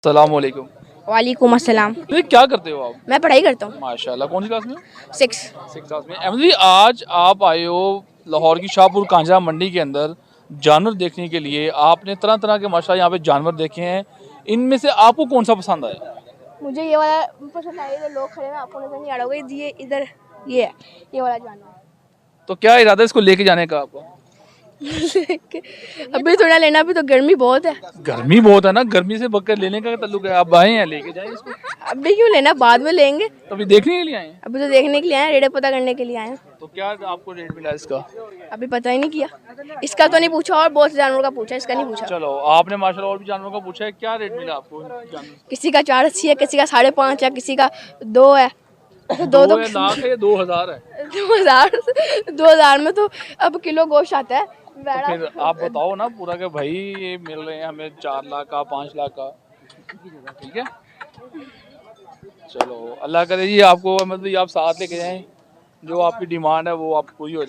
अस्सलाम वालेकुम। वालेकुम अस्सलाम। ये क्या करते हो आप? मैं पढ़ाई करता हूँ। माशाल्लाह, कौन सी क्लास में हो? 6। 6 क्लास में। अहमद जी, आज आप आए हो लाहौर की शाहपुर कांझा मंडी के अंदर जानवर देखने के लिए। आपने तरह तरह के माशाल्लाह यहाँ पे जानवर देखे हैं, इनमें से आपको कौन सा पसंद आया? मुझे ये वाला पसंद आया। इधर लोग खड़े हैं, आपको नजर नहीं आ रहा होगा। ये इधर ये है, ये वाला जानवर। तो क्या इरादा है इसको लेके जाने का आपका? अभी थोड़ा लेना, अभी तो गर्मी बहुत है। गर्मी बहुत है ना, गर्मी से बककर लेने का ताल्लुक है। आप आए हैं, लेके जाए इसको। अभी क्यों लेना, बाद में लेंगे। तो अभी देखने के लिए आए हैं? अभी तो देखने के लिए आए, रेट पता करने के लिए आए हैं। तो क्या आपको रेट मिला इसका? अभी पता ही नहीं किया। इसका तो नहीं पूछा, और बहुत से जानवर का पूछा, इसका नहीं पूछा। चलो, आपने माशाल्लाह और भी जानवरों का पूछा है, क्या रेट मिला आपको जानवर? किसी का 480 है, किसी का 5.5 है, किसी का 2 है। दो लाख है या 2000 है? 2000 में तो अब किलो गोश्त आता है। तो फिर आप बताओ ना पूरा कि भाई ये मिल रहे हैं हमें 4 लाख का, 5 लाख का। ठीक है, चलो अल्लाह करे जी आपको मतलब आप साथ लेके जाएं, जो आपकी डिमांड है वो आप पूरी हो जाए।